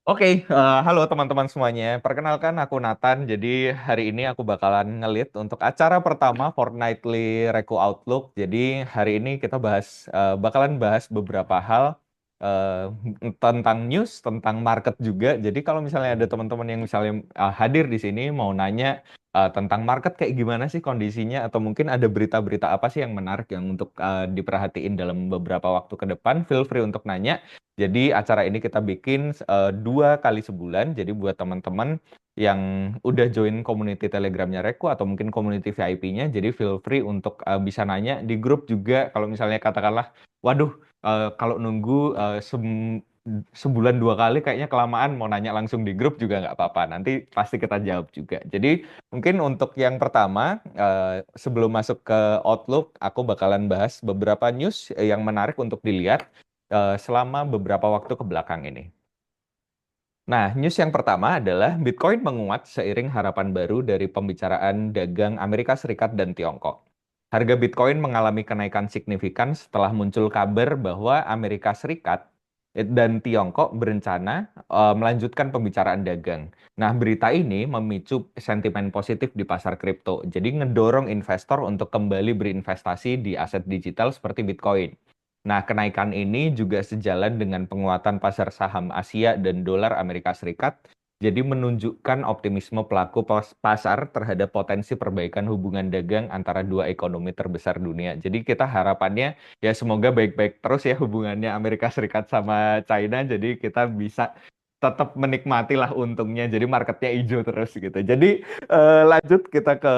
Oke, halo teman-teman semuanya. Perkenalkan aku Nathan. Jadi hari ini aku bakalan ngelit untuk acara pertama Fortnightly Reco Outlook. Jadi hari ini kita bakalan bahas beberapa hal eh, tentang news, tentang market juga. Jadi kalau misalnya ada teman-teman yang misalnya hadir di sini mau nanya tentang market kayak gimana sih kondisinya, atau mungkin ada berita-berita apa sih yang menarik yang untuk diperhatiin dalam beberapa waktu ke depan, feel free untuk nanya. Jadi acara ini kita bikin 2 kali sebulan. Jadi buat teman-teman yang udah join community Telegramnya Reku atau mungkin community VIP-nya, jadi feel free untuk bisa nanya di grup juga. Kalau misalnya katakanlah, waduh, kalau nunggu sebulan 2 kali kayaknya kelamaan, mau nanya langsung di grup juga nggak apa-apa. Nanti pasti kita jawab juga. Jadi mungkin untuk yang pertama, sebelum masuk ke Outlook, aku bakalan bahas beberapa news yang menarik untuk dilihat selama beberapa waktu ke belakang ini. Nah, news yang pertama adalah Bitcoin menguat seiring harapan baru dari pembicaraan dagang Amerika Serikat dan Tiongkok. Harga Bitcoin mengalami kenaikan signifikan setelah muncul kabar bahwa Amerika Serikat dan Tiongkok berencana melanjutkan pembicaraan dagang. Nah, berita ini memicu sentimen positif di pasar kripto. Jadi ngedorong investor untuk kembali berinvestasi di aset digital seperti Bitcoin. Nah, kenaikan ini juga sejalan dengan penguatan pasar saham Asia dan dolar Amerika Serikat. Jadi menunjukkan optimisme pelaku pasar terhadap potensi perbaikan hubungan dagang antara dua ekonomi terbesar dunia. Jadi kita harapannya ya semoga baik-baik terus ya hubungannya Amerika Serikat sama China. Jadi kita bisa tetap menikmati lah untungnya. Jadi marketnya hijau terus gitu. Jadi lanjut kita ke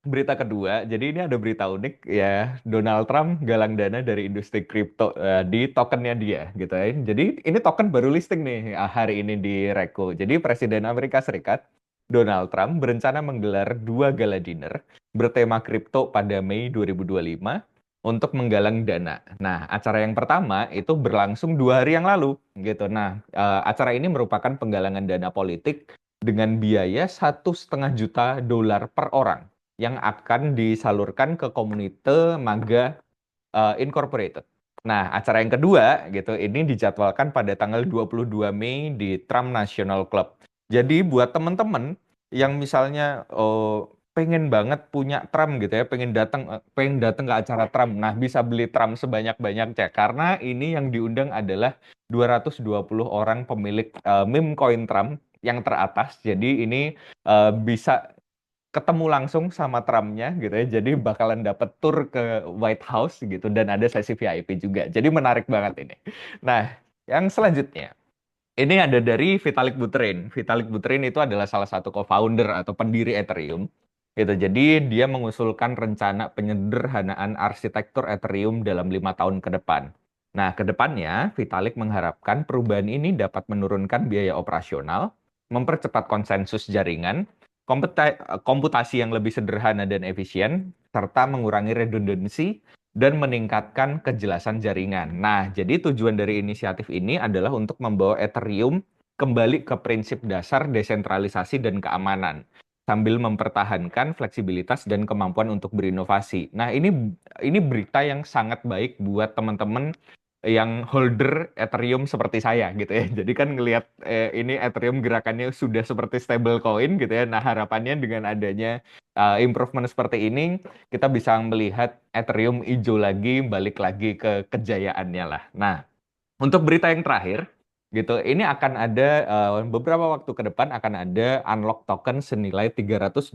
berita kedua. Jadi ini ada berita unik ya. Donald Trump galang dana dari industri kripto di tokennya dia gitu ya. Jadi ini token baru listing nih hari ini di Reko. Jadi Presiden Amerika Serikat Donald Trump berencana menggelar 2 gala dinner bertema kripto pada Mei 2025 untuk menggalang dana. Nah, acara yang pertama itu berlangsung 2 hari yang lalu gitu. Nah, acara ini merupakan penggalangan dana politik dengan biaya 1,5 juta dolar per orang yang akan disalurkan ke komunitas MAGA Incorporated. Nah, acara yang kedua gitu, ini dijadwalkan pada tanggal 22 Mei di Trump National Club. Jadi buat teman-teman yang misalnya pengen banget punya Trump gitu ya, pengen datang ke acara Trump. Nah, bisa beli Trump sebanyak-banyaknya karena ini yang diundang adalah 220 orang pemilik meme coin Trump yang teratas. Jadi ini bisa ketemu langsung sama Trumpnya gitu ya. Jadi bakalan dapet tour ke White House gitu dan ada sesi VIP juga. Jadi menarik banget ini. Nah, yang selanjutnya ini ada dari Vitalik Buterin. Vitalik Buterin itu adalah salah satu co-founder atau pendiri Ethereum. Gitu. Jadi dia mengusulkan rencana penyederhanaan arsitektur Ethereum dalam 5 tahun ke depan. Nah, ke depannya Vitalik mengharapkan perubahan ini dapat menurunkan biaya operasional, mempercepat konsensus jaringan, komputasi yang lebih sederhana dan efisien, serta mengurangi redundansi dan meningkatkan kejelasan jaringan. Nah, jadi tujuan dari inisiatif ini adalah untuk membawa Ethereum kembali ke prinsip dasar desentralisasi dan keamanan, sambil mempertahankan fleksibilitas dan kemampuan untuk berinovasi. Nah, ini berita yang sangat baik buat teman-teman yang holder Ethereum seperti saya gitu ya. Jadi kan ngelihat ini Ethereum gerakannya sudah seperti stablecoin gitu ya. Nah, harapannya dengan adanya improvement seperti ini kita bisa melihat Ethereum hijau lagi, balik lagi ke kejayaannya lah. Nah, untuk berita yang terakhir, gitu, ini akan ada beberapa waktu ke depan akan ada unlock token senilai 389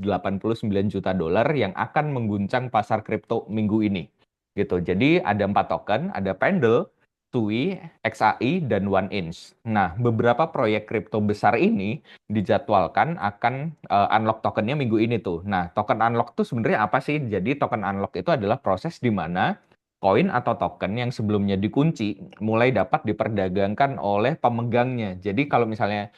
juta dolar yang akan mengguncang pasar kripto minggu ini. Gitu. Jadi ada 4 token, ada Pendle, Sui, XAI, dan One Inch. Nah, beberapa proyek kripto besar ini dijadwalkan akan unlock tokennya minggu ini tuh. Nah, token unlock tuh sebenarnya apa sih? Jadi token unlock itu adalah proses di mana koin atau token yang sebelumnya dikunci mulai dapat diperdagangkan oleh pemegangnya. Jadi kalau misalnya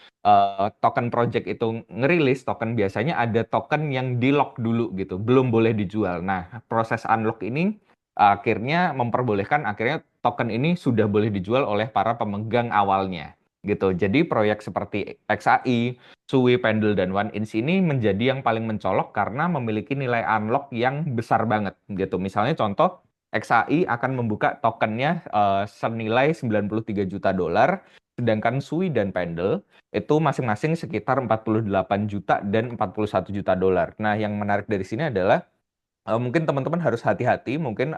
token project itu ngerilis token, biasanya ada token yang di lock dulu gitu, belum boleh dijual. Nah, proses unlock ini akhirnya memperbolehkan akhirnya token ini sudah boleh dijual oleh para pemegang awalnya gitu. Jadi proyek seperti XAI, Sui, Pendle, dan One Inch ini menjadi yang paling mencolok karena memiliki nilai unlock yang besar banget gitu. Misalnya contoh XAI akan membuka tokennya senilai 93 juta dolar, sedangkan Sui dan Pendle itu masing-masing sekitar 48 juta dan 41 juta dolar. Nah, yang menarik dari sini adalah mungkin teman-teman harus hati-hati mungkin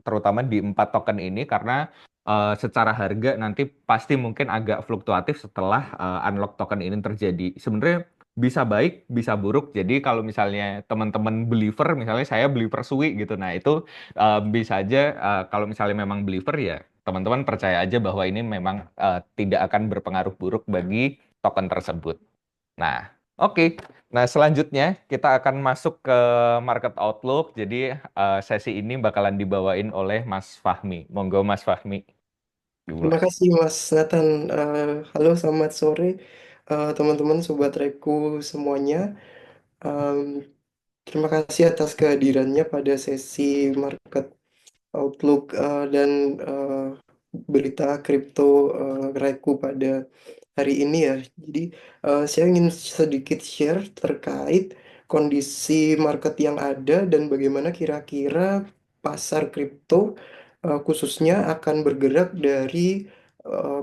terutama di empat token ini karena secara harga nanti pasti mungkin agak fluktuatif setelah unlock token ini terjadi. Sebenarnya bisa baik, bisa buruk. Jadi kalau misalnya teman-teman believer, misalnya saya believer Sui gitu, nah itu bisa aja kalau misalnya memang believer ya teman-teman percaya aja bahwa ini memang tidak akan berpengaruh buruk bagi token tersebut. Nah, oke. Nah, selanjutnya kita akan masuk ke market outlook. Jadi sesi ini bakalan dibawain oleh Mas Fahmi. Monggo Mas Fahmi. Terima Dimulai. kasih Mas Nathan. Halo, selamat sore teman-teman Sobat Reku semuanya. Em, Terima kasih atas kehadirannya pada sesi Market Outlook dan berita kripto Reku pada hari ini ya. Jadi saya ingin sedikit share terkait kondisi market yang ada dan bagaimana kira-kira pasar kripto khususnya akan bergerak dari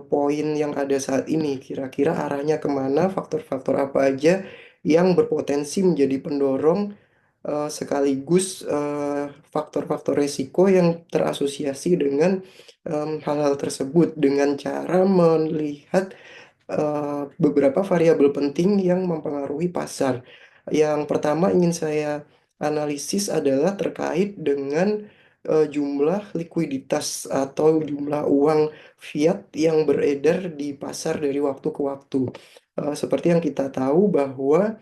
poin yang ada saat ini. Kira-kira arahnya kemana, faktor-faktor apa aja yang berpotensi menjadi pendorong sekaligus faktor-faktor resiko yang terasosiasi dengan hal-hal tersebut dengan cara melihat beberapa variabel penting yang mempengaruhi pasar. Yang pertama ingin saya analisis adalah terkait dengan jumlah likuiditas atau jumlah uang fiat yang beredar di pasar dari waktu ke waktu. Seperti yang kita tahu bahwa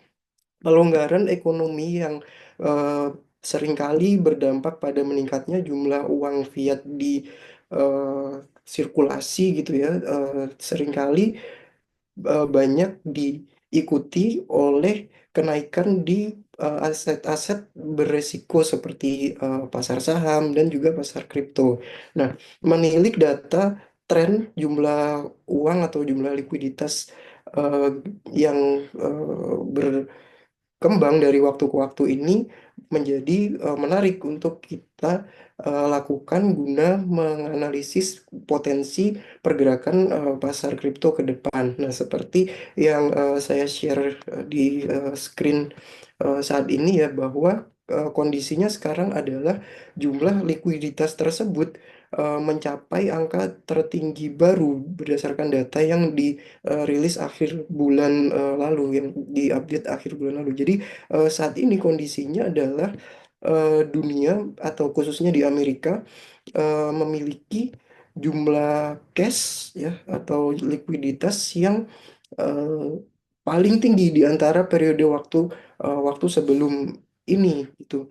pelonggaran ekonomi yang eh, seringkali berdampak pada meningkatnya jumlah uang fiat di eh, sirkulasi gitu ya, seringkali banyak diikuti oleh kenaikan di aset-aset beresiko seperti pasar saham dan juga pasar kripto. Nah, menilik data tren jumlah uang atau jumlah likuiditas eh, yang berkembang dari waktu ke waktu ini menjadi menarik untuk kita lakukan guna menganalisis potensi pergerakan pasar kripto ke depan. Nah, seperti yang saya share di screen saat ini ya, bahwa kondisinya sekarang adalah jumlah likuiditas tersebut mencapai angka tertinggi baru berdasarkan data yang dirilis akhir bulan lalu, yang diupdate akhir bulan lalu. Jadi saat ini kondisinya adalah dunia atau khususnya di Amerika memiliki jumlah cash ya atau likuiditas yang eh, paling tinggi di antara periode waktu sebelum ini gitu,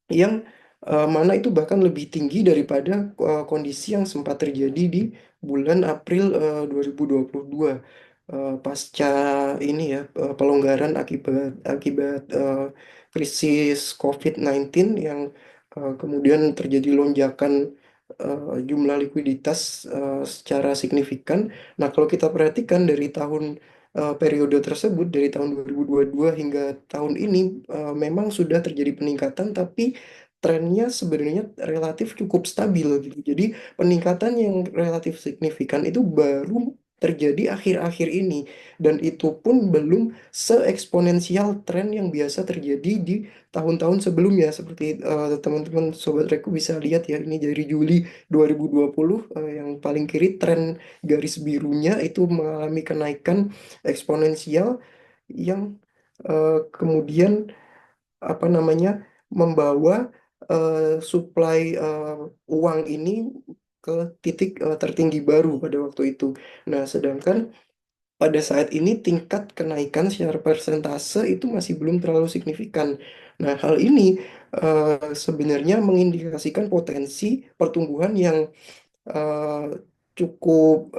yang mana itu bahkan lebih tinggi daripada kondisi yang sempat terjadi di bulan April 2022 pasca ini ya, pelonggaran akibat akibat krisis COVID-19 yang kemudian terjadi lonjakan jumlah likuiditas secara signifikan. Nah, kalau kita perhatikan dari periode tersebut dari tahun 2022 hingga tahun ini memang sudah terjadi peningkatan, tapi trennya sebenarnya relatif cukup stabil gitu. Jadi peningkatan yang relatif signifikan itu baru terjadi akhir-akhir ini, dan itu pun belum seeksponensial tren yang biasa terjadi di tahun-tahun sebelumnya. Seperti teman-teman Sobat Reku bisa lihat ya, ini dari Juli 2020 yang paling kiri tren garis birunya itu mengalami kenaikan eksponensial yang kemudian apa namanya membawa supply uang ini ke titik tertinggi baru pada waktu itu. Nah, sedangkan pada saat ini tingkat kenaikan secara persentase itu masih belum terlalu signifikan. Nah, hal ini sebenarnya mengindikasikan potensi pertumbuhan yang eh, cukup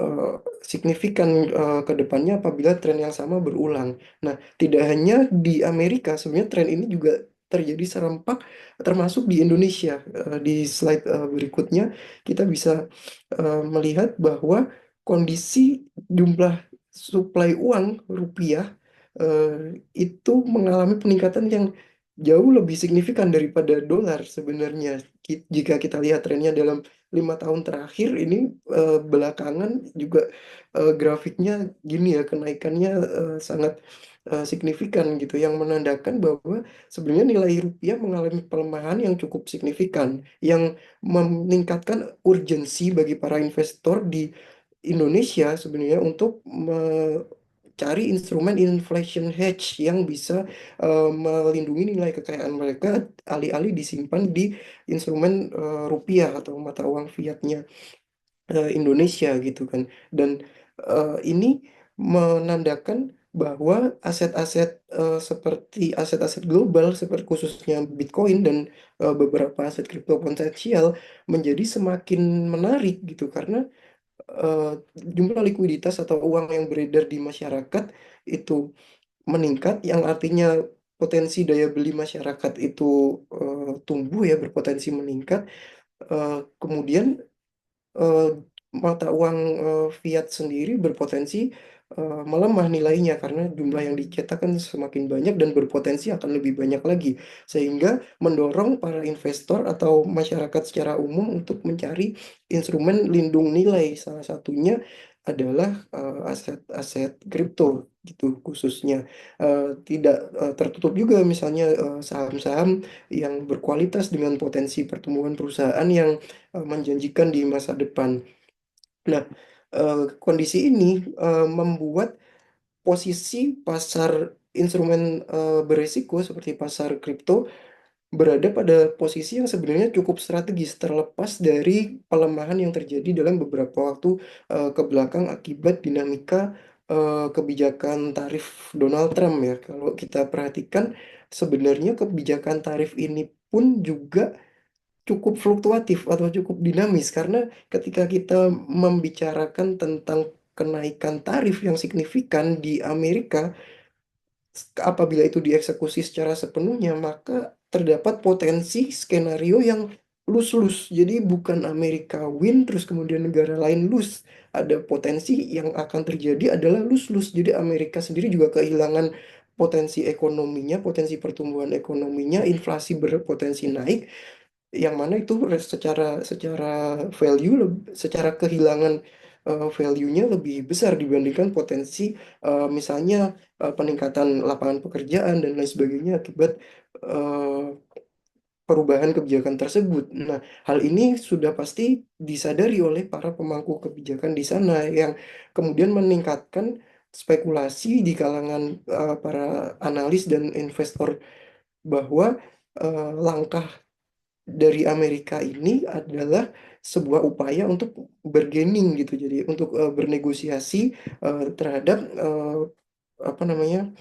signifikan ke depannya apabila tren yang sama berulang. Nah, tidak hanya di Amerika, sebenarnya tren ini juga terjadi serempak termasuk di Indonesia. Di slide berikutnya kita bisa melihat bahwa kondisi jumlah suplai uang rupiah eh, itu mengalami peningkatan yang jauh lebih signifikan daripada dolar sebenarnya. jika kita lihat trennya dalam 5 tahun terakhir ini, belakangan juga grafiknya gini ya, kenaikannya sangat signifikan gitu, yang menandakan bahwa sebenarnya nilai rupiah mengalami pelemahan yang cukup signifikan, yang meningkatkan urgensi bagi para investor di Indonesia sebenarnya untuk cari instrumen inflation hedge yang bisa melindungi nilai kekayaan mereka, alih-alih disimpan di instrumen rupiah atau mata uang fiatnya Indonesia gitu kan. Dan ini menandakan bahwa aset-aset seperti aset-aset global, seperti khususnya Bitcoin dan beberapa aset kripto potensial menjadi semakin menarik gitu, karena eh, jumlah likuiditas atau uang yang beredar di masyarakat itu meningkat, yang artinya potensi daya beli masyarakat itu tumbuh ya, berpotensi meningkat. Kemudian eh, mata uang fiat sendiri berpotensi melemah nilainya, karena jumlah yang dicetak kan semakin banyak dan berpotensi akan lebih banyak lagi, sehingga mendorong para investor atau masyarakat secara umum untuk mencari instrumen lindung nilai. Salah satunya adalah aset-aset kripto gitu khususnya. Tidak tertutup juga misalnya saham-saham yang berkualitas dengan potensi pertumbuhan perusahaan yang menjanjikan di masa depan. Nah, kondisi ini membuat posisi pasar instrumen beresiko seperti pasar kripto berada pada posisi yang sebenarnya cukup strategis, terlepas dari pelemahan yang terjadi dalam beberapa waktu ke belakang akibat dinamika kebijakan tarif Donald Trump ya. Kalau kita perhatikan, sebenarnya kebijakan tarif ini pun juga cukup fluktuatif atau cukup dinamis, karena ketika kita membicarakan tentang kenaikan tarif yang signifikan di Amerika, apabila itu dieksekusi secara sepenuhnya, maka terdapat potensi skenario yang lose-lose. Jadi bukan Amerika win terus kemudian negara lain lose. Ada potensi yang akan terjadi adalah lose-lose. Jadi Amerika sendiri juga kehilangan potensi ekonominya, potensi pertumbuhan ekonominya, inflasi berpotensi naik, yang mana itu secara secara value, secara kehilangan value-nya lebih besar dibandingkan potensi misalnya peningkatan lapangan pekerjaan dan lain sebagainya akibat eh, perubahan kebijakan tersebut. Nah, hal ini sudah pasti disadari oleh para pemangku kebijakan di sana, yang kemudian meningkatkan spekulasi di kalangan para analis dan investor bahwa langkah dari Amerika ini adalah sebuah upaya untuk bergaining gitu. Jadi untuk bernegosiasi terhadap apa namanya,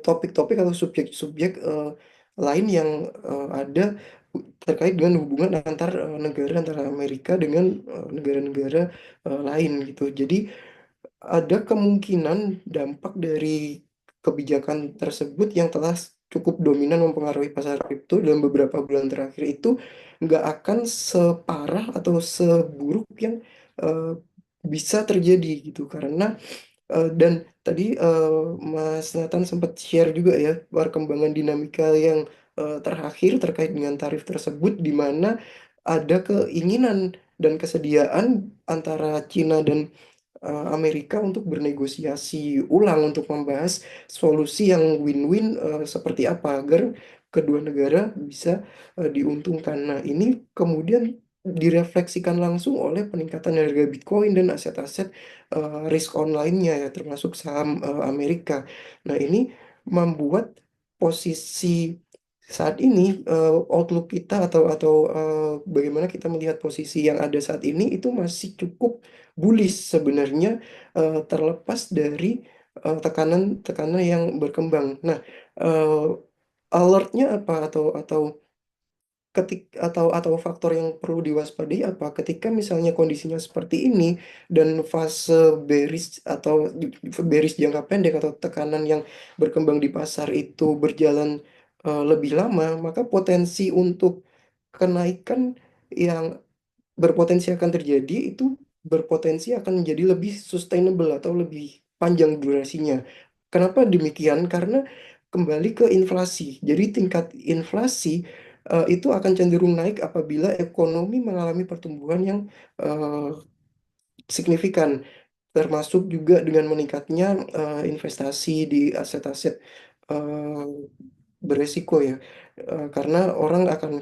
topik-topik atau subjek-subjek lain yang ada terkait dengan hubungan antar negara, antara Amerika dengan negara-negara lain gitu. Jadi ada kemungkinan dampak dari kebijakan tersebut yang telah cukup dominan mempengaruhi pasar kripto dalam beberapa bulan terakhir itu nggak akan separah atau seburuk yang eh, bisa terjadi gitu, karena dan tadi Mas Nathan sempat share juga ya perkembangan dinamika yang terakhir terkait dengan tarif tersebut, di mana ada keinginan dan kesediaan antara Cina dan Amerika untuk bernegosiasi ulang untuk membahas solusi yang win-win seperti apa agar kedua negara bisa diuntungkan. Nah, ini kemudian direfleksikan langsung oleh peningkatan harga Bitcoin dan aset-aset risk on lainnya ya, termasuk saham Amerika. Nah, ini membuat posisi saat ini, outlook kita atau bagaimana kita melihat posisi yang ada saat ini itu masih cukup bullish sebenarnya, terlepas dari tekanan-tekanan yang berkembang. Nah, alertnya apa, atau atau faktor yang perlu diwaspadai apa ketika misalnya kondisinya seperti ini dan fase bearish atau bearish jangka pendek atau tekanan yang berkembang di pasar itu berjalan lebih lama, maka potensi untuk kenaikan yang berpotensi akan terjadi itu berpotensi akan menjadi lebih sustainable atau lebih panjang durasinya. Kenapa demikian? Karena kembali ke inflasi. Jadi tingkat inflasi itu akan cenderung naik apabila ekonomi mengalami pertumbuhan yang eh, signifikan, termasuk juga dengan meningkatnya investasi di aset-aset eh, beresiko ya. Karena orang akan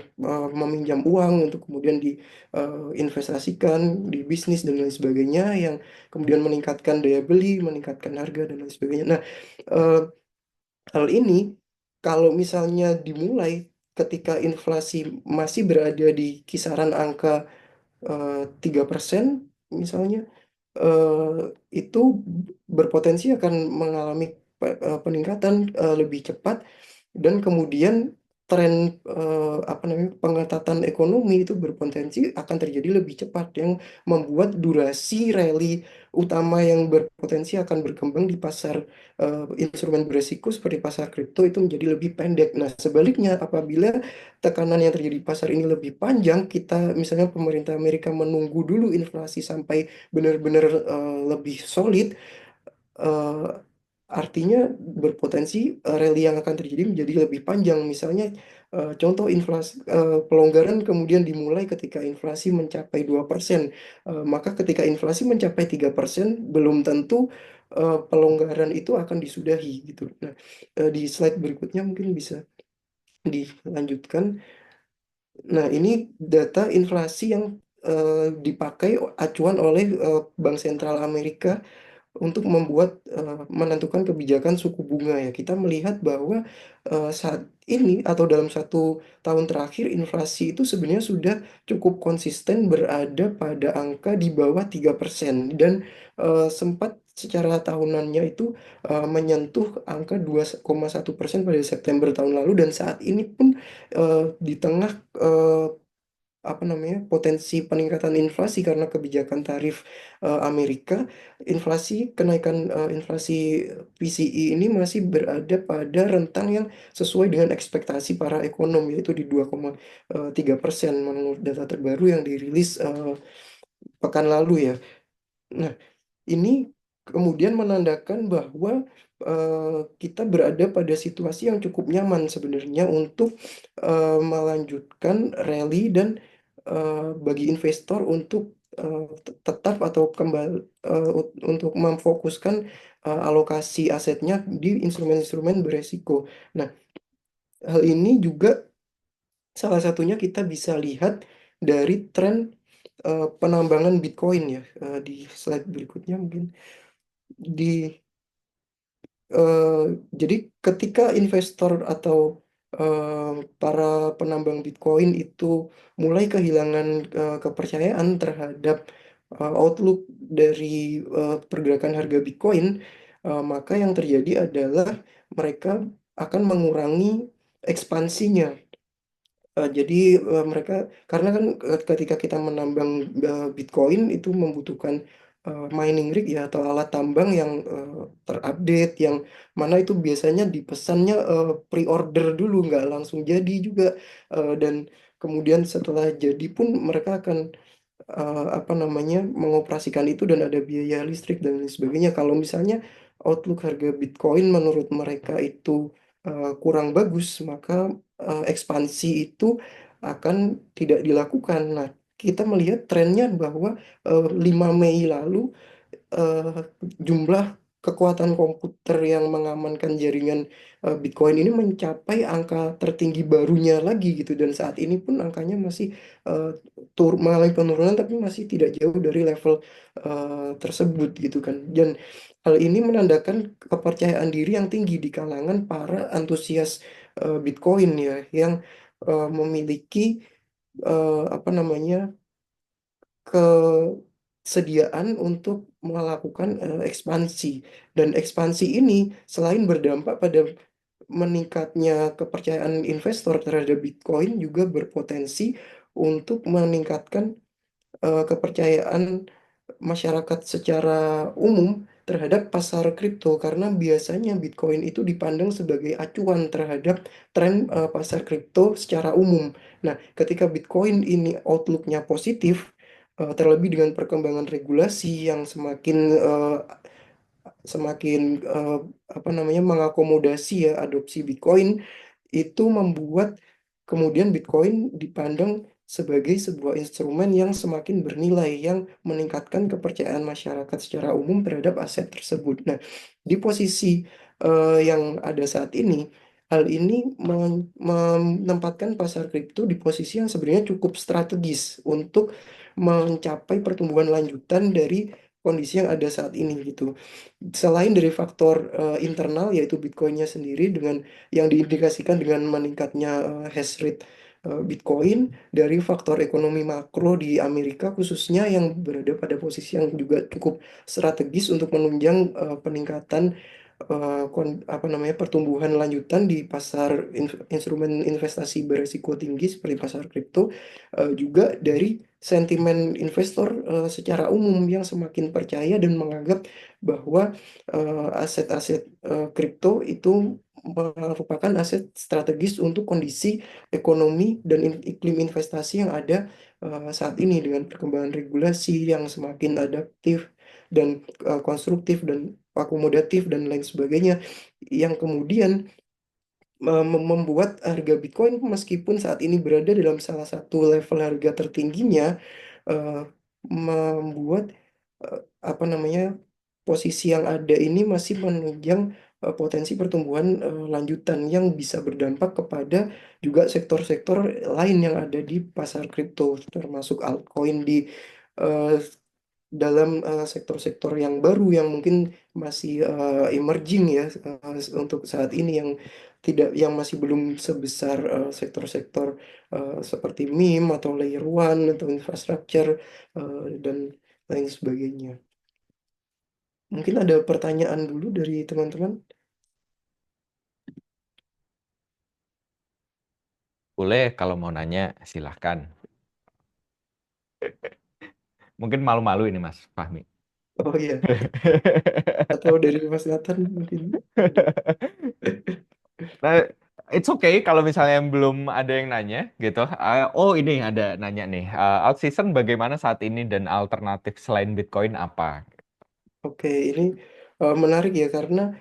meminjam uang untuk kemudian diinvestasikan di bisnis dan lain sebagainya, yang kemudian meningkatkan daya beli, meningkatkan harga dan lain sebagainya. Nah, eh, hal ini kalau misalnya dimulai ketika inflasi masih berada di kisaran angka 3% misalnya, itu berpotensi akan mengalami peningkatan lebih cepat, dan kemudian tren apa namanya, pengetatan ekonomi itu berpotensi akan terjadi lebih cepat, yang membuat durasi rally utama yang berpotensi akan berkembang di pasar instrumen beresiko seperti pasar kripto itu menjadi lebih pendek. Nah, sebaliknya apabila tekanan yang terjadi di pasar ini lebih panjang, kita misalnya pemerintah Amerika menunggu dulu inflasi sampai benar-benar lebih solid, eh, artinya berpotensi rally yang akan terjadi menjadi lebih panjang. Misalnya contoh inflasi, pelonggaran kemudian dimulai ketika inflasi mencapai 2%. Maka ketika inflasi mencapai 3% belum tentu pelonggaran itu akan disudahi gitu. Nah, di slide berikutnya mungkin bisa dilanjutkan. Nah, ini data inflasi yang dipakai acuan oleh Bank Sentral Amerika untuk menentukan kebijakan suku bunga ya. Kita melihat bahwa saat ini atau dalam 1 tahun terakhir, inflasi itu sebenarnya sudah cukup konsisten berada pada angka di bawah 3%, dan sempat secara tahunannya itu menyentuh angka 2,1% pada September tahun lalu, dan saat ini pun di tengah apa namanya, potensi peningkatan inflasi karena kebijakan tarif Amerika, kenaikan inflasi PCE ini masih berada pada rentang yang sesuai dengan ekspektasi para ekonom, yaitu di 2,3% menurut data terbaru yang dirilis pekan lalu ya. Nah, ini kemudian menandakan bahwa kita berada pada situasi yang cukup nyaman sebenarnya untuk melanjutkan rally, dan bagi investor untuk tetap atau kembali untuk memfokuskan alokasi asetnya di instrumen-instrumen beresiko. Nah, hal ini juga salah satunya kita bisa lihat dari tren penambangan Bitcoin ya. Di slide berikutnya mungkin di eh, jadi ketika investor atau eh, para penambang Bitcoin itu mulai kehilangan kepercayaan terhadap outlook dari pergerakan harga Bitcoin, maka yang terjadi adalah mereka akan mengurangi ekspansinya. Jadi mereka, karena kan ketika kita menambang Bitcoin itu membutuhkan mining rig ya, atau alat tambang yang terupdate, yang mana itu biasanya dipesannya pre-order dulu, nggak langsung jadi juga. Dan kemudian setelah jadi pun mereka akan apa namanya, mengoperasikan itu, dan ada biaya listrik dan lain sebagainya. Kalau misalnya outlook harga Bitcoin menurut mereka itu kurang bagus, maka ekspansi itu akan tidak dilakukan. Nah, kita melihat trennya bahwa 5 Mei lalu eh, jumlah kekuatan komputer yang mengamankan jaringan Bitcoin ini mencapai angka tertinggi barunya lagi gitu, dan saat ini pun angkanya masih eh, mengalami penurunan, tapi masih tidak jauh dari level tersebut gitu kan. Dan hal ini menandakan kepercayaan diri yang tinggi di kalangan para antusias Bitcoin ya, yang memiliki apa namanya, kesediaan untuk melakukan ekspansi. Dan ekspansi ini selain berdampak pada meningkatnya kepercayaan investor terhadap Bitcoin, juga berpotensi untuk meningkatkan kepercayaan masyarakat secara umum terhadap pasar kripto, karena biasanya Bitcoin itu dipandang sebagai acuan terhadap tren pasar kripto secara umum. Nah, ketika Bitcoin ini outlooknya positif, terlebih dengan perkembangan regulasi yang semakin apa namanya, mengakomodasi ya adopsi Bitcoin, itu membuat kemudian Bitcoin dipandang sebagai sebuah instrumen yang semakin bernilai, yang meningkatkan kepercayaan masyarakat secara umum terhadap aset tersebut. Nah, di posisi yang ada saat ini, hal ini menempatkan pasar kripto di posisi yang sebenarnya cukup strategis untuk mencapai pertumbuhan lanjutan dari kondisi yang ada saat ini gitu. Selain dari faktor internal yaitu Bitcoinnya sendiri dengan yang diindikasikan dengan meningkatnya hash rate Bitcoin, dari faktor ekonomi makro di Amerika khususnya yang berada pada posisi yang juga cukup strategis untuk menunjang peningkatan apa namanya pertumbuhan lanjutan di pasar instrumen investasi beresiko tinggi seperti pasar kripto, juga dari sentimen investor secara umum yang semakin percaya dan menganggap bahwa aset-aset kripto itu merupakan aset strategis untuk kondisi ekonomi dan iklim investasi yang ada saat ini dengan perkembangan regulasi yang semakin adaptif dan konstruktif dan akomodatif dan lain sebagainya, yang kemudian membuat harga Bitcoin meskipun saat ini berada dalam salah satu level harga tertingginya, eh, membuat eh, apa namanya posisi yang ada ini masih menunjang potensi pertumbuhan lanjutan yang bisa berdampak kepada juga sektor-sektor lain yang ada di pasar kripto, termasuk altcoin di eh, dalam sektor-sektor yang baru yang mungkin masih emerging ya untuk saat ini, yang tidak yang masih belum sebesar sektor-sektor seperti meme atau layer one atau infrastructure dan lain sebagainya. Mungkin ada pertanyaan dulu dari teman-teman. Boleh kalau mau nanya silahkan. Mungkin malu-malu ini Mas Fahmi. Oh iya, atau dari Mas Nathan mungkin. Nah, it's okay kalau misalnya yang belum ada yang nanya gitu. Oh ini ada nanya nih. Alt season bagaimana saat ini dan alternatif selain Bitcoin apa? Oke, ini menarik ya karena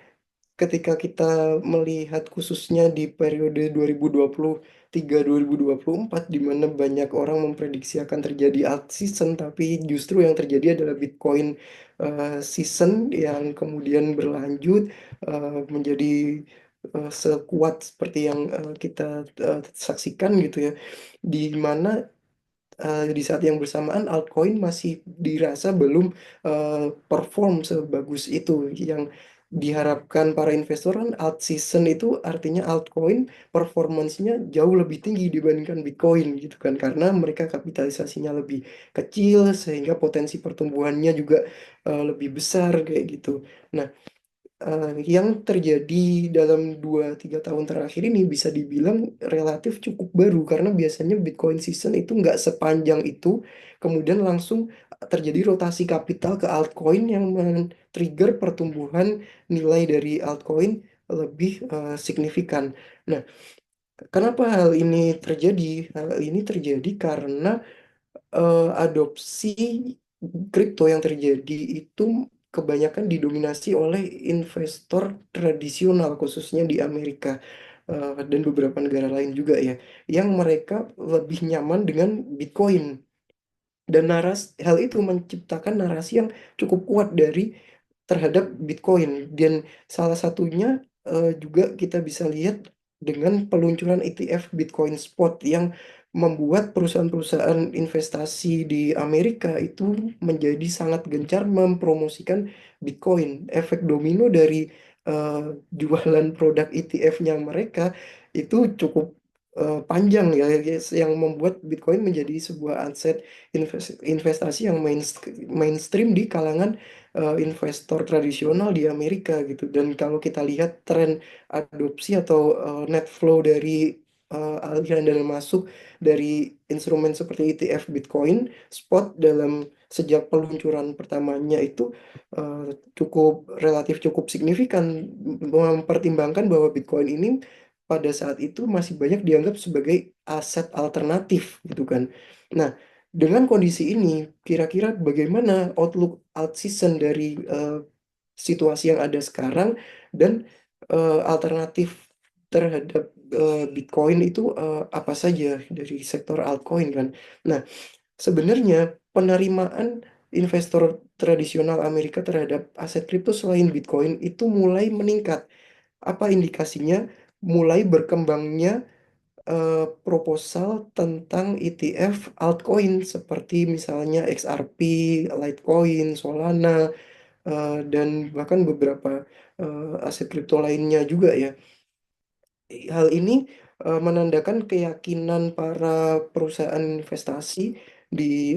ketika kita melihat khususnya di periode 2023-2024 di mana banyak orang memprediksi akan terjadi alt season, tapi justru yang terjadi adalah Bitcoin season yang kemudian berlanjut menjadi sekuat seperti yang kita saksikan gitu ya, di mana di saat yang bersamaan altcoin masih dirasa belum perform sebagus itu yang diharapkan para investor. Kan alt season itu artinya altcoin performancenya jauh lebih tinggi dibandingkan Bitcoin gitu kan, karena mereka kapitalisasinya lebih kecil sehingga potensi pertumbuhannya juga lebih besar kayak gitu. Nah, yang terjadi dalam 2-3 tahun terakhir ini bisa dibilang relatif cukup baru karena biasanya Bitcoin season itu nggak sepanjang itu, kemudian langsung terjadi rotasi kapital ke altcoin yang men-trigger pertumbuhan nilai dari altcoin lebih signifikan. Nah, kenapa hal ini terjadi? Hal ini terjadi karena adopsi kripto yang terjadi itu kebanyakan didominasi oleh investor tradisional khususnya di Amerika dan beberapa negara lain juga ya, yang mereka lebih nyaman dengan Bitcoin. Dan hal itu menciptakan narasi yang cukup kuat dari terhadap Bitcoin. Dan salah satunya juga kita bisa lihat dengan peluncuran ETF Bitcoin Spot yang membuat perusahaan-perusahaan investasi di Amerika itu menjadi sangat gencar mempromosikan Bitcoin. Efek domino dari eh, jualan produk ETF-nya mereka itu cukup panjang ya, yang membuat Bitcoin menjadi sebuah aset investasi yang mainstream di kalangan investor tradisional di Amerika gitu. Dan kalau kita lihat tren adopsi atau net flow dari aliran dana masuk dari instrumen seperti ETF Bitcoin Spot dalam sejak peluncuran pertamanya itu eh, relatif cukup signifikan, mempertimbangkan bahwa Bitcoin ini pada saat itu masih banyak dianggap sebagai aset alternatif gitu kan. Nah, dengan kondisi ini, kira-kira bagaimana outlook alt season dari situasi yang ada sekarang dan alternatif terhadap Bitcoin itu apa saja dari sektor altcoin kan. Nah, sebenarnya penerimaan investor tradisional Amerika terhadap aset kripto selain Bitcoin itu mulai meningkat. Apa indikasinya? Mulai berkembangnya proposal tentang ETF altcoin seperti misalnya XRP, Litecoin, Solana, dan bahkan beberapa aset kripto lainnya juga ya. Hal ini menandakan keyakinan para perusahaan investasi di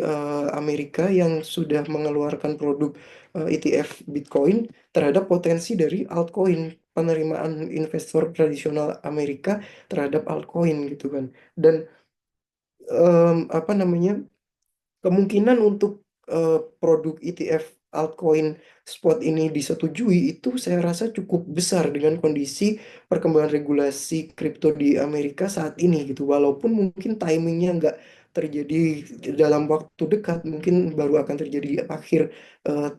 Amerika yang sudah mengeluarkan produk ETF Bitcoin terhadap potensi dari altcoin, penerimaan investor tradisional Amerika terhadap altcoin gitu kan. Dan apa namanya? Kemungkinan untuk produk ETF altcoin spot ini disetujui itu saya rasa cukup besar dengan kondisi perkembangan regulasi kripto di Amerika saat ini gitu. Walaupun mungkin timingnya nggak terjadi dalam waktu dekat, mungkin baru akan terjadi di akhir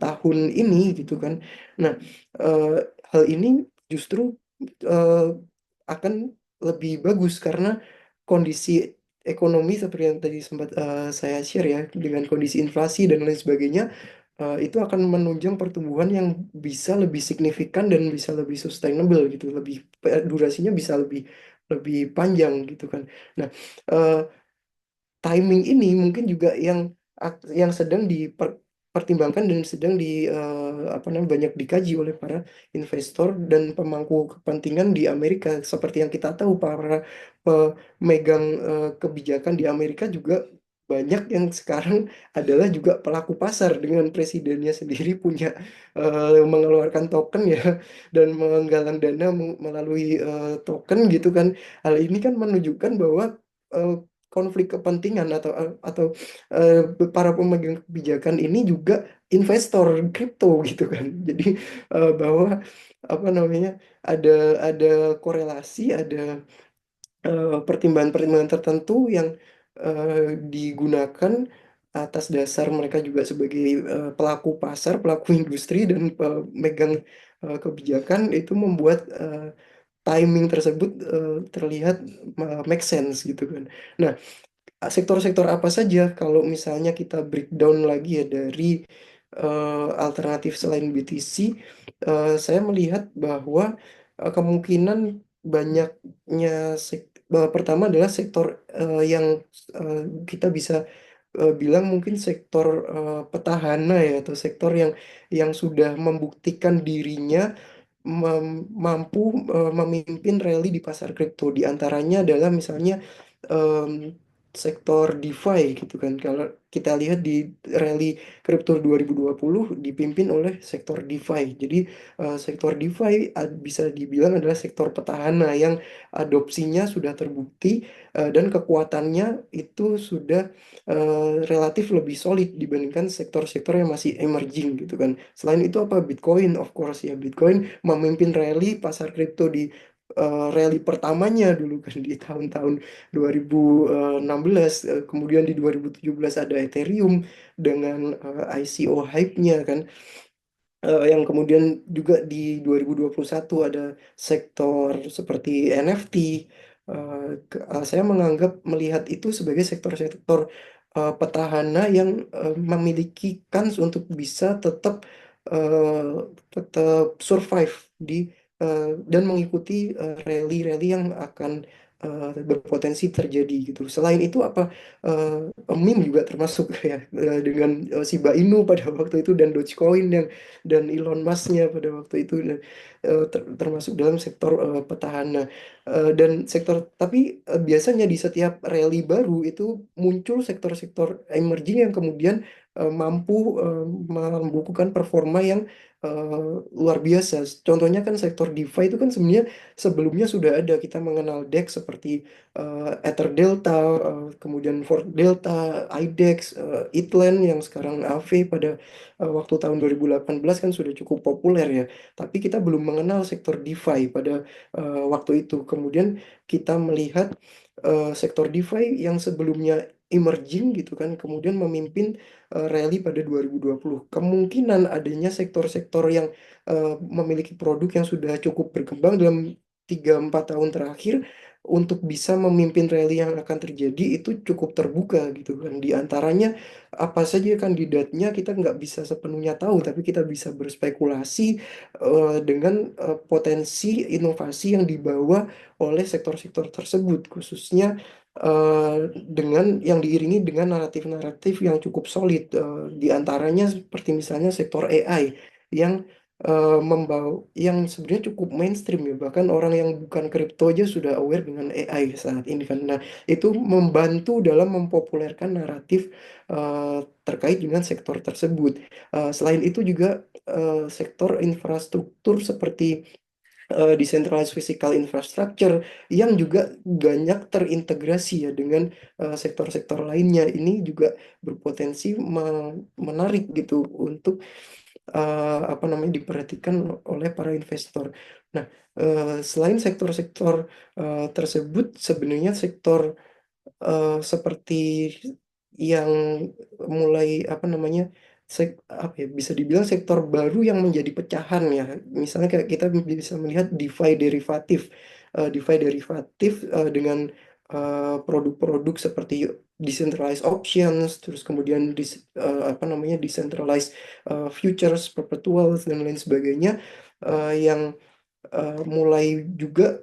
tahun ini gitu kan. Nah, eh, hal ini justru eh, akan lebih bagus karena kondisi ekonomi seperti yang tadi sempat saya share ya, dengan kondisi inflasi dan lain sebagainya, itu akan menunjang pertumbuhan yang bisa lebih signifikan dan bisa lebih sustainable gitu, lebih durasinya bisa lebih lebih panjang gitu kan. Nah, eh, timing ini mungkin juga yang sedang dipertimbangkan dan sedang apa namanya, banyak dikaji oleh para investor dan pemangku kepentingan di Amerika. Seperti yang kita tahu, para pemegang kebijakan di Amerika juga banyak yang sekarang adalah juga pelaku pasar, dengan presidennya sendiri punya mengeluarkan token ya, dan menggalang dana melalui token gitu kan. Hal ini kan menunjukkan bahwa eh, konflik kepentingan atau para pemegang kebijakan ini juga investor kripto gitu kan. Jadi bahwa apa namanya, ada ada korelasi, ada pertimbangan-pertimbangan tertentu yang digunakan atas dasar mereka juga sebagai pelaku pasar, pelaku industri dan pemegang kebijakan, itu membuat timing tersebut terlihat make sense gitu kan. Nah, sektor-sektor apa saja kalau misalnya kita breakdown lagi ya dari alternatif selain BTC, saya melihat bahwa kemungkinan banyaknya pertama adalah sektor yang eh, kita bisa bilang mungkin sektor petahana ya, atau sektor yang sudah membuktikan dirinya mampu memimpin rally di pasar kripto. Di antaranya adalah misalnya em, sektor DeFi gitu kan. Kalau kita lihat di rally kripto 2020 dipimpin oleh sektor DeFi. Jadi sektor DeFi bisa dibilang adalah sektor petahana yang adopsinya sudah terbukti, dan kekuatannya itu sudah relatif lebih solid dibandingkan sektor-sektor yang masih emerging gitu kan. Selain itu apa? Bitcoin, of course ya. Bitcoin memimpin rally pasar kripto di rally pertamanya dulu kan di tahun-tahun 2016. Kemudian di 2017 ada Ethereum dengan ICO hype-nya kan. Yang kemudian juga di 2021 ada sektor seperti NFT. Saya menganggap melihat itu sebagai sektor-sektor petahana yang memiliki kans untuk bisa tetap survive di dan mengikuti rally-rally yang akan berpotensi terjadi gitu. Selain itu apa, meme juga termasuk ya, dengan Shiba Inu pada waktu itu dan Dogecoin dan Elon Musk-nya pada waktu itu, termasuk dalam sektor petahana. Dan sektor, tapi biasanya di setiap rally baru itu muncul sektor-sektor emerging yang kemudian mampu membukukan performa yang luar biasa. Contohnya kan sektor DeFi itu kan sebenarnya sebelumnya sudah ada, kita mengenal DEX seperti Ether Delta, kemudian Fork Delta, IDEX, Itland yang sekarang AV pada waktu tahun 2018 kan sudah cukup populer ya. Tapi kita belum mengenal sektor DeFi pada waktu itu. Kemudian kita melihat sektor DeFi yang sebelumnya emerging gitu kan, kemudian memimpin rally pada 2020. Kemungkinan adanya sektor-sektor yang memiliki produk yang sudah cukup berkembang dalam 3-4 tahun terakhir untuk bisa memimpin rally yang akan terjadi itu cukup terbuka gitu kan. Di antaranya apa saja kandidatnya kita nggak bisa sepenuhnya tahu, tapi kita bisa berspekulasi dengan potensi inovasi yang dibawa oleh sektor-sektor tersebut, khususnya dengan yang diiringi dengan naratif-naratif yang cukup solid, di antaranya seperti misalnya sektor AI yang membawa yang sebenarnya cukup mainstream ya, bahkan orang yang bukan kripto aja sudah aware dengan AI saat ini kan. Nah, itu membantu dalam mempopulerkan naratif terkait dengan sektor tersebut. Selain itu juga sektor infrastruktur seperti decentralized physical infrastructure yang juga banyak terintegrasi ya dengan sektor-sektor lainnya. Ini juga berpotensi menarik gitu untuk apa namanya diperhatikan oleh para investor. Nah, selain sektor-sektor tersebut, sebenarnya sektor seperti yang mulai apa namanya apa ya, bisa dibilang sektor baru yang menjadi pecahan ya. Misalnya kayak kita bisa melihat DeFi derivatif. DeFi derivatif dengan produk-produk seperti decentralized options, terus kemudian apa namanya decentralized futures, perpetuals dan lain sebagainya, yang mulai juga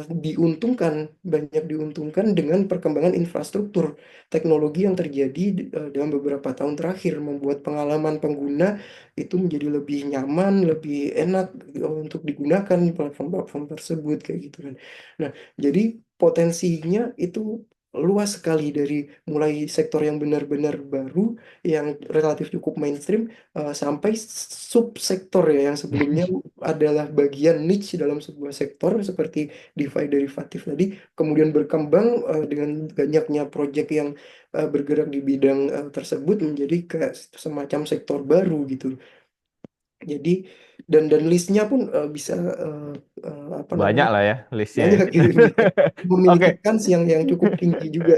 diuntungkan, banyak diuntungkan dengan perkembangan infrastruktur teknologi yang terjadi dalam beberapa tahun terakhir, membuat pengalaman pengguna itu menjadi lebih nyaman, lebih enak untuk digunakan platform-platform tersebut kayak gitu kan. Nah, jadi potensinya itu luas sekali dari mulai sektor yang benar-benar baru, yang relatif cukup mainstream, sampai subsektor ya yang sebelumnya adalah bagian niche dalam sebuah sektor seperti DeFi derivatif tadi, kemudian berkembang dengan banyaknya proyek yang bergerak di bidang tersebut menjadi kayak semacam sektor baru gitu. Jadi dan listnya pun bisa apa Banyak namanya lah ya listnya ya. banyak gitu, bisa memiliki Oke. kans yang cukup tinggi juga.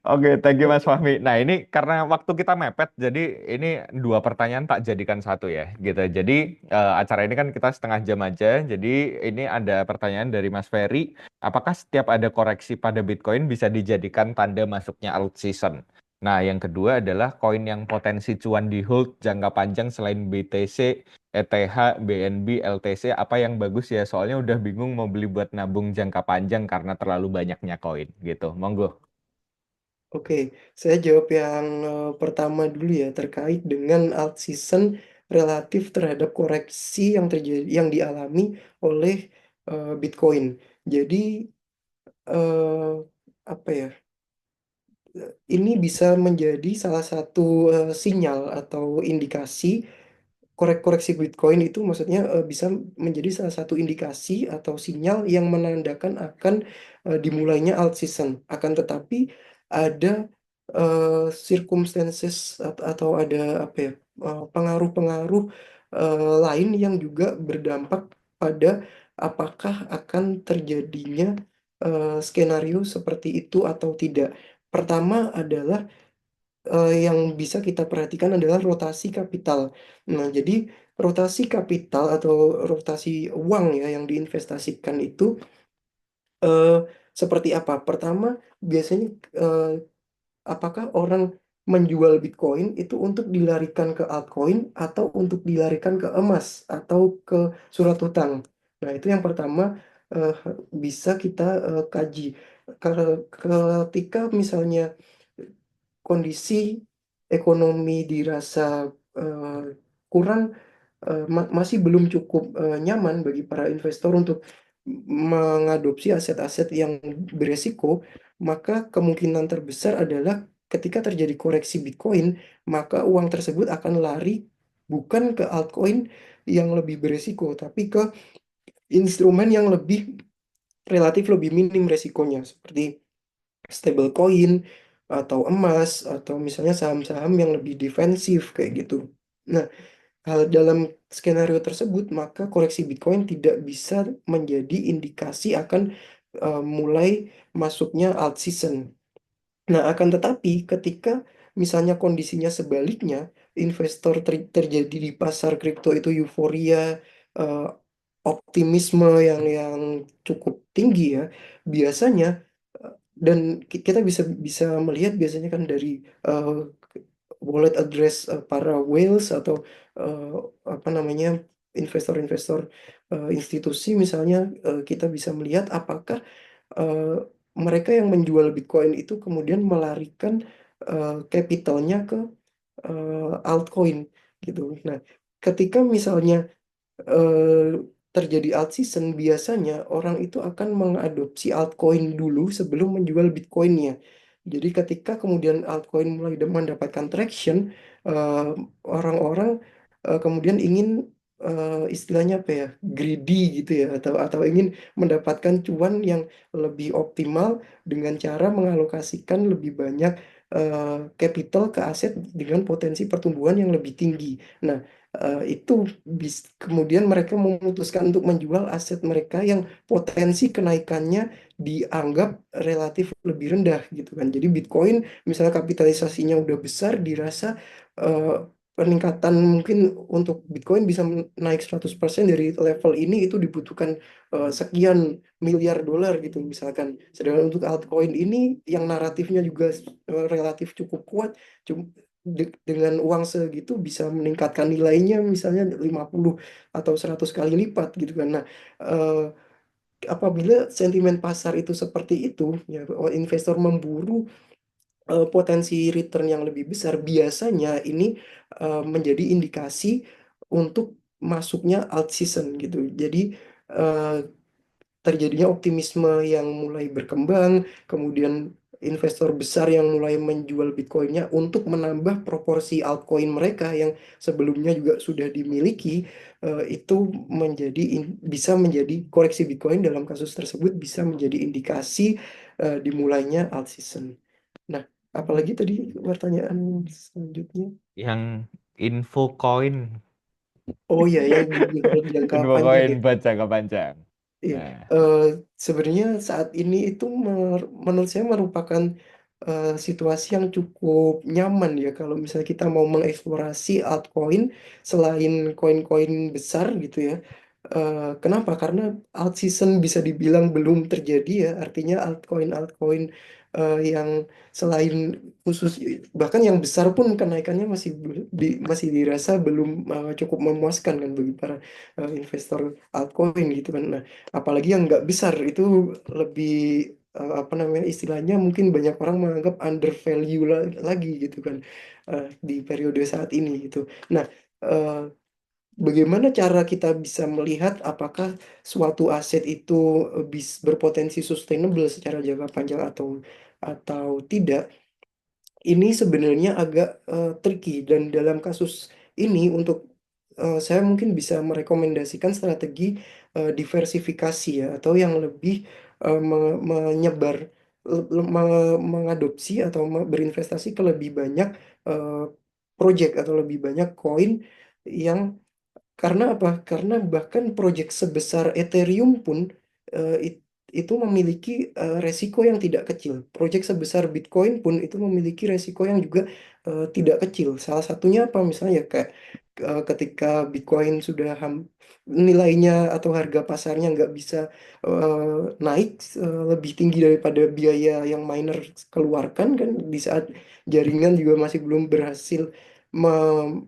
Oke, thank you Mas Fahmi. Nah, ini karena waktu kita mepet, jadi ini dua pertanyaan tak jadikan satu ya, gitu. Jadi acara ini kan kita setengah jam aja. Jadi ini ada pertanyaan dari Mas Ferry. Apakah setiap ada koreksi pada Bitcoin bisa dijadikan tanda masuknya alt season? Nah, yang kedua adalah koin yang potensi cuan di hold jangka panjang selain BTC, ETH, BNB, LTC, apa yang bagus ya? Soalnya udah bingung mau beli buat nabung jangka panjang karena terlalu banyaknya koin, gitu. Monggo. Oke, saya jawab yang pertama dulu ya, terkait dengan alt season relatif terhadap koreksi yang terjadi yang dialami oleh Bitcoin. Jadi eh, apa ya? Ini bisa menjadi salah satu sinyal atau indikasi koreksi Bitcoin itu, maksudnya bisa menjadi salah satu indikasi atau sinyal yang menandakan akan dimulainya alt season. Akan tetapi ada circumstances atau ada apa ya, pengaruh-pengaruh lain yang juga berdampak pada apakah akan terjadinya skenario seperti itu atau tidak. Pertama adalah yang bisa kita perhatikan adalah rotasi kapital. Nah, jadi rotasi kapital atau rotasi uang ya yang diinvestasikan itu eh, seperti apa? Pertama, biasanya eh, apakah orang menjual Bitcoin itu untuk dilarikan ke altcoin atau untuk dilarikan ke emas atau ke surat hutang? Nah, itu yang pertama eh, bisa kita kaji. Ketika misalnya kondisi ekonomi dirasa eh, kurang, masih belum cukup nyaman bagi para investor untuk mengadopsi aset-aset yang beresiko, maka kemungkinan terbesar adalah ketika terjadi koreksi Bitcoin, maka uang tersebut akan lari bukan ke altcoin yang lebih beresiko, tapi ke instrumen yang relatif lebih minim resikonya, seperti stablecoin atau emas atau misalnya saham-saham yang lebih defensif kayak gitu. Nah, hal dalam skenario tersebut maka koreksi Bitcoin tidak bisa menjadi indikasi akan mulai masuknya alt season. Nah, akan tetapi ketika misalnya kondisinya sebaliknya, investor terjadi di pasar kripto itu euforia, optimisme yang cukup tinggi ya biasanya, eh, dan kita bisa bisa melihat biasanya kan dari eh, wallet address para whales atau eh, apa namanya investor-investor institusi misalnya, kita bisa melihat apakah eh, mereka yang menjual Bitcoin itu kemudian melarikan capitalnya ke altcoin gitu. Nah, ketika misalnya eh, terjadi alt season, biasanya orang itu akan mengadopsi altcoin dulu sebelum menjual Bitcoinnya. Jadi ketika kemudian altcoin mulai mendapatkan traction, eh, orang-orang kemudian ingin istilahnya apa ya, greedy gitu ya, atau ingin mendapatkan cuan yang lebih optimal dengan cara mengalokasikan lebih banyak capital ke aset dengan potensi pertumbuhan yang lebih tinggi. Nah, itu kemudian mereka memutuskan untuk menjual aset mereka yang potensi kenaikannya dianggap relatif lebih rendah gitu kan. Jadi Bitcoin misalnya kapitalisasinya udah besar, dirasa eh, peningkatan mungkin untuk Bitcoin bisa naik 100% dari level ini itu dibutuhkan sekian miliar dolar gitu misalkan. Sedangkan untuk altcoin ini yang naratifnya juga relatif cukup kuat, dengan uang segitu bisa meningkatkan nilainya misalnya 50 atau 100 kali lipat gitu kan. Nah, eh, apabila sentimen pasar itu seperti itu, ya investor memburu potensi return yang lebih besar, biasanya ini menjadi indikasi untuk masuknya alt season gitu. Jadi eh, terjadinya optimisme yang mulai berkembang, kemudian investor besar yang mulai menjual Bitcoinnya untuk menambah proporsi altcoin mereka yang sebelumnya juga sudah dimiliki, itu bisa menjadi koreksi Bitcoin dalam kasus tersebut bisa menjadi indikasi dimulainya alt season. Nah, apalagi tadi pertanyaan selanjutnya? Yang info koin, Oh ya, yang dalam jangka info panjang koin ya. buat jangka panjang. Iya, Nah, eh, sebenarnya saat ini itu menurut saya merupakan situasi yang cukup nyaman ya kalau misalnya kita mau mengeksplorasi altcoin selain koin-koin besar gitu ya. Kenapa? Karena alt season bisa dibilang belum terjadi ya, artinya altcoin-altcoin yang selain khusus, bahkan yang besar pun kenaikannya masih dirasa belum cukup memuaskan kan bagi para investor altcoin gitu kan. Nah, apalagi yang nggak besar itu lebih apa namanya istilahnya, mungkin banyak orang menganggap undervalue lagi gitu kan di periode saat ini gitu. Nah, eh, bagaimana cara kita bisa melihat apakah suatu aset itu berpotensi sustainable secara jangka panjang atau tidak? Ini sebenarnya agak tricky, dan dalam kasus ini untuk saya mungkin bisa merekomendasikan strategi diversifikasi ya, atau yang lebih menyebar, mengadopsi atau berinvestasi ke lebih banyak eh, project atau lebih banyak koin yang, karena apa? Karena bahkan proyek sebesar Ethereum pun eh, it- itu memiliki resiko yang tidak kecil. Proyek sebesar Bitcoin pun itu memiliki resiko yang juga tidak kecil. Salah satunya apa? Misalnya ya kayak ketika Bitcoin sudah nilainya atau harga pasarnya nggak bisa naik lebih tinggi daripada biaya yang miner keluarkan kan, di saat jaringan juga masih belum berhasil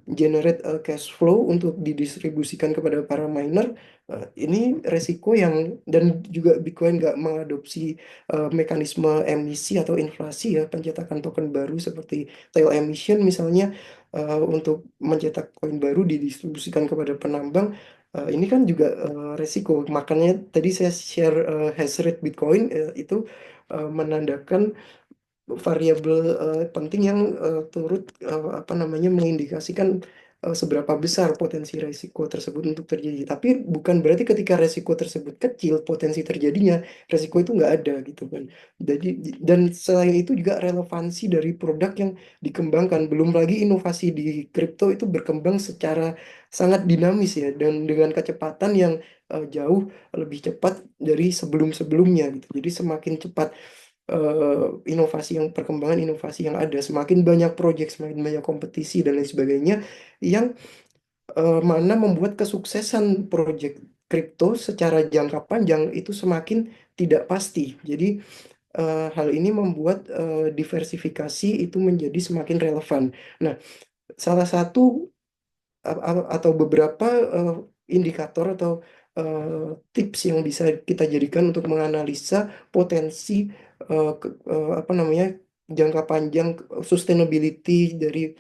generate cash flow untuk didistribusikan kepada para miner. Ini resiko yang, dan juga Bitcoin nggak mengadopsi mekanisme emisi atau inflasi ya, pencetakan token baru seperti tail emission misalnya, untuk mencetak koin baru didistribusikan kepada penambang. Ini kan juga resiko. Makanya tadi saya share hash rate Bitcoin itu menandakan variabel penting yang turut apa namanya mengindikasikan seberapa besar potensi resiko tersebut untuk terjadi. Tapi bukan berarti ketika resiko tersebut kecil, potensi terjadinya resiko itu nggak ada gitu kan. Jadi, dan selain itu juga relevansi dari produk yang dikembangkan. Belum lagi inovasi di kripto itu berkembang secara sangat dinamis ya, dan dengan kecepatan yang jauh lebih cepat dari sebelum-sebelumnya gitu. Jadi semakin cepat inovasi yang perkembangan inovasi yang ada, semakin banyak proyek, semakin banyak kompetisi dan lain sebagainya, yang mana membuat kesuksesan proyek kripto secara jangka panjang itu semakin tidak pasti. Jadi hal ini membuat diversifikasi itu menjadi semakin relevan. Nah, salah satu atau beberapa eh, indikator atau tips yang bisa kita jadikan untuk menganalisa potensi apa namanya jangka panjang sustainability dari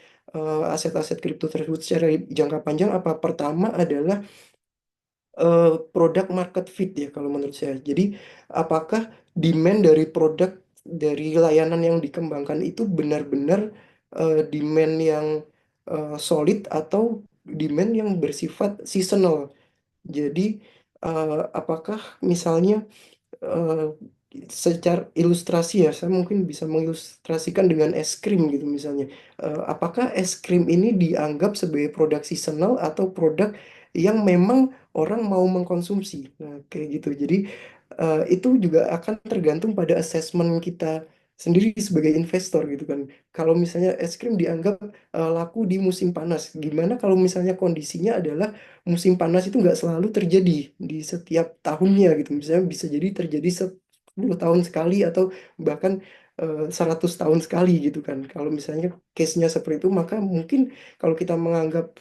aset-aset kripto tersebut secara jangka panjang apa pertama adalah produk market fit ya kalau menurut saya. Jadi apakah demand dari produk dari layanan yang dikembangkan itu benar-benar demand yang solid atau demand yang bersifat seasonal. Jadi apakah misalnya eh, secara ilustrasi ya, saya mungkin bisa mengilustrasikan dengan es krim gitu misalnya. Apakah es krim ini dianggap sebagai produk seasonal atau produk yang memang orang mau mengkonsumsi? Nah, kayak gitu. Jadi itu juga akan tergantung pada assessment kita sendiri sebagai investor gitu kan. Kalau misalnya es krim dianggap laku di musim panas, gimana kalau misalnya kondisinya adalah musim panas itu nggak selalu terjadi di setiap tahunnya gitu. Misalnya bisa jadi terjadi 10 tahun sekali atau bahkan 100 tahun sekali gitu kan. Kalau misalnya case-nya seperti itu, maka mungkin kalau kita menganggap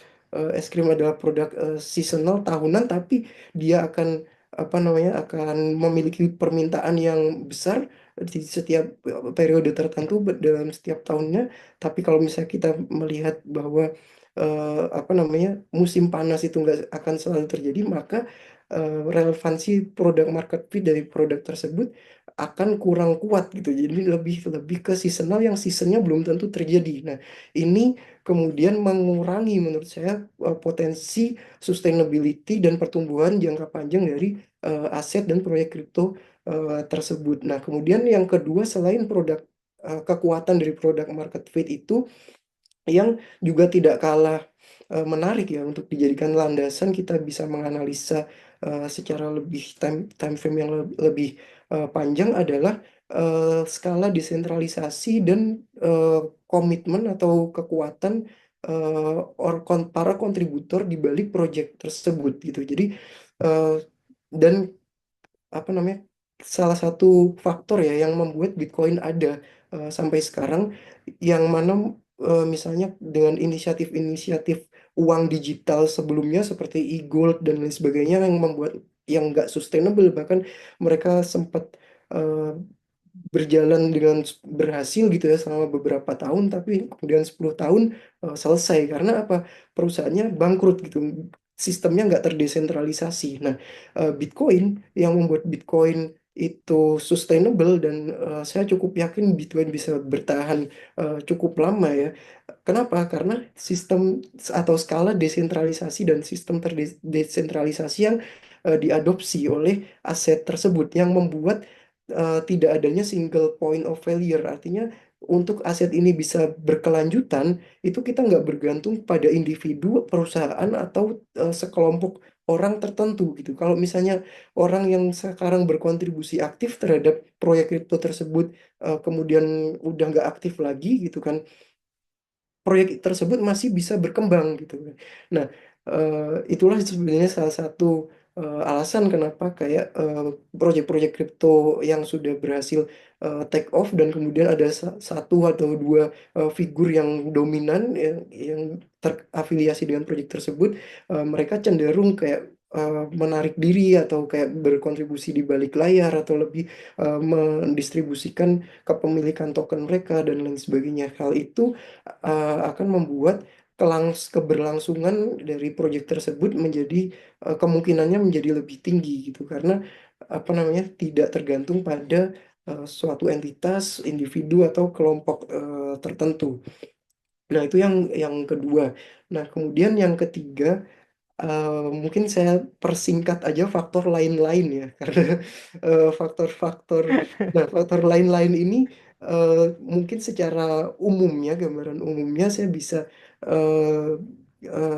es krim adalah produk seasonal tahunan, tapi dia akan apa namanya akan memiliki permintaan yang besar di setiap periode tertentu dalam setiap tahunnya. Tapi kalau misalnya kita melihat bahwa apa namanya musim panas itu nggak akan selalu terjadi, maka relevansi produk market fit dari produk tersebut akan kurang kuat gitu. Jadi lebih lebih ke seasonal yang seasonnya belum tentu terjadi. Nah, ini kemudian mengurangi menurut saya potensi sustainability dan pertumbuhan jangka panjang dari aset dan proyek kripto tersebut. Nah, kemudian yang kedua selain produk kekuatan dari produk market fit itu yang juga tidak kalah menarik ya untuk dijadikan landasan kita bisa menganalisa secara lebih time frame yang lebih panjang adalah skala desentralisasi dan eh, komitmen atau kekuatan para kontributor di balik proyek tersebut gitu. Jadi eh, dan apa namanya salah satu faktor ya yang membuat Bitcoin ada sampai sekarang yang mana misalnya dengan inisiatif-inisiatif uang digital sebelumnya seperti e-gold dan lain sebagainya yang membuat yang nggak sustainable bahkan mereka sempat eh, berjalan dengan berhasil gitu ya selama beberapa tahun tapi kemudian 10 tahun selesai karena apa perusahaannya bangkrut gitu sistemnya nggak terdesentralisasi. Nah, Bitcoin yang membuat Bitcoin itu sustainable dan saya cukup yakin Bitcoin bisa bertahan cukup lama ya. Kenapa? Karena sistem atau skala desentralisasi dan sistem terdesentralisasi yang diadopsi oleh aset tersebut yang membuat tidak adanya single point of failure. Artinya untuk aset ini bisa berkelanjutan, itu kita nggak bergantung pada individu, perusahaan, atau sekelompok orang tertentu gitu. Kalau misalnya orang yang sekarang berkontribusi aktif terhadap proyek kripto tersebut, kemudian udah nggak aktif lagi gitu kan, proyek tersebut masih bisa berkembang gitu kan. Nah, itulah sebenarnya salah satu alasan kenapa kayak proyek-proyek kripto yang sudah berhasil take off dan kemudian ada satu atau dua figur yang dominan yang terafiliasi dengan proyek tersebut, mereka cenderung kayak menarik diri atau kayak berkontribusi di balik layar atau lebih mendistribusikan kepemilikan token mereka dan lain sebagainya. Hal itu akan membuat keberlangsungan dari proyek tersebut menjadi kemungkinannya menjadi lebih tinggi gitu karena apa namanya tidak tergantung pada suatu entitas, individu atau kelompok tertentu. Nah, itu yang kedua. Nah, kemudian yang ketiga eh, mungkin saya persingkat aja faktor lain-lain ya karena faktor-faktor nah faktor lain-lain ini eh, mungkin secara umumnya gambaran umumnya saya bisa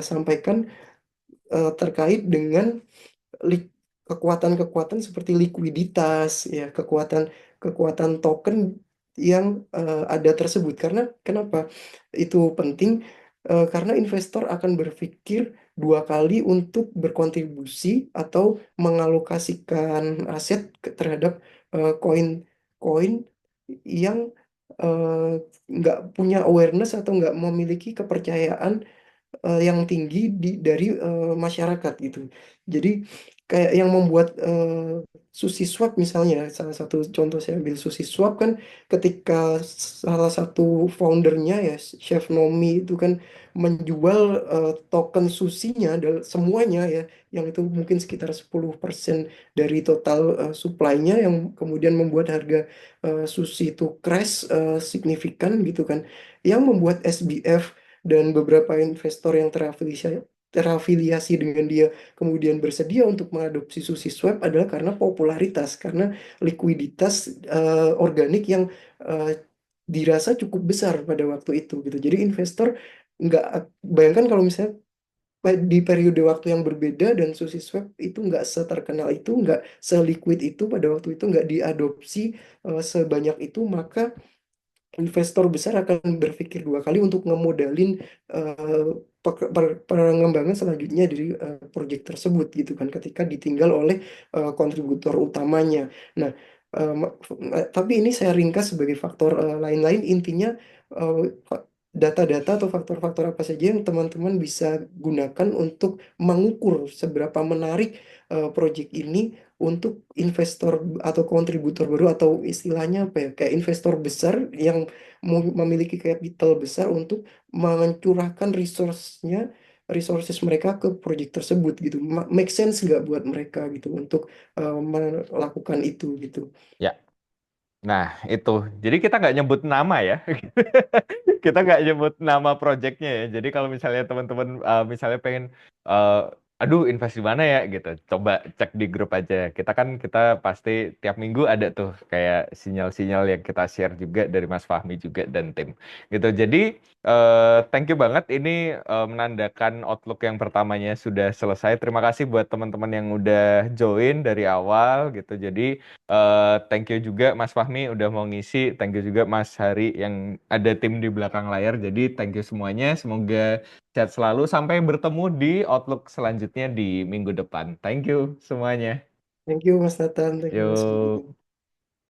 sampaikan terkait dengan lik- kekuatan-kekuatan seperti likuiditas ya kekuatan kekuatan token yang ada tersebut karena kenapa itu penting. Karena investor akan berpikir dua kali untuk berkontribusi atau mengalokasikan aset terhadap koin-koin yang eh, nggak punya awareness atau nggak memiliki kepercayaan yang tinggi dari masyarakat gitu. Jadi kayak yang membuat Sushi Swap misalnya, salah satu contoh saya ambil Sushi Swap kan, ketika salah satu foundernya ya Chef Nomi itu kan menjual token susinya semuanya ya, yang itu mungkin sekitar 10% dari total supply-nya, yang kemudian membuat harga sushi itu crash signifikan gitu kan, yang membuat SBF dan beberapa investor yang terafiliasi dengan dia kemudian bersedia untuk mengadopsi Sushi Swap adalah karena popularitas, karena likuiditas organik yang eh, dirasa cukup besar pada waktu itu gitu. Jadi investor nggak, bayangkan kalau misalnya di periode waktu yang berbeda dan Sushi Swap itu nggak seterkenal itu, nggak seliquid itu pada waktu itu, nggak diadopsi sebanyak itu, maka investor besar akan berpikir dua kali untuk ngemodalin eh, pengembangan selanjutnya dari proyek tersebut gitu kan, ketika ditinggal oleh kontributor utamanya. Nah, tapi ini saya ringkas sebagai faktor lain-lain. Intinya eh, fa- data-data atau faktor-faktor apa saja yang teman-teman bisa gunakan untuk mengukur seberapa menarik proyek ini untuk investor atau kontributor baru, atau istilahnya apa ya, kayak investor besar yang memiliki capital besar untuk mencurahkan resources mereka ke proyek tersebut gitu. Make sense nggak buat mereka gitu untuk melakukan itu gitu. Ya. Nah, itu. Jadi kita nggak nyebut nama ya. Kita nggak nyebut nama projectnya ya. Jadi kalau misalnya teman-teman misalnya pengen, eh, aduh invest di mana ya gitu. Coba cek di grup aja. Kita pasti tiap minggu ada tuh kayak sinyal-sinyal yang kita share juga dari Mas Fahmi juga dan tim. Gitu. Jadi thank you banget. Ini menandakan Outlook yang pertamanya sudah selesai. Terima kasih buat teman-teman yang udah join dari awal gitu. Jadi thank you juga Mas Fahmi udah mau ngisi. Thank you juga Mas Hari yang ada tim di belakang layar. Jadi thank you semuanya. Semoga sehat selalu. Sampai bertemu di Outlook selanjutnya di minggu depan. Thank you semuanya. Thank you Mas Nathan, thank you Mas Yuk. Gigi.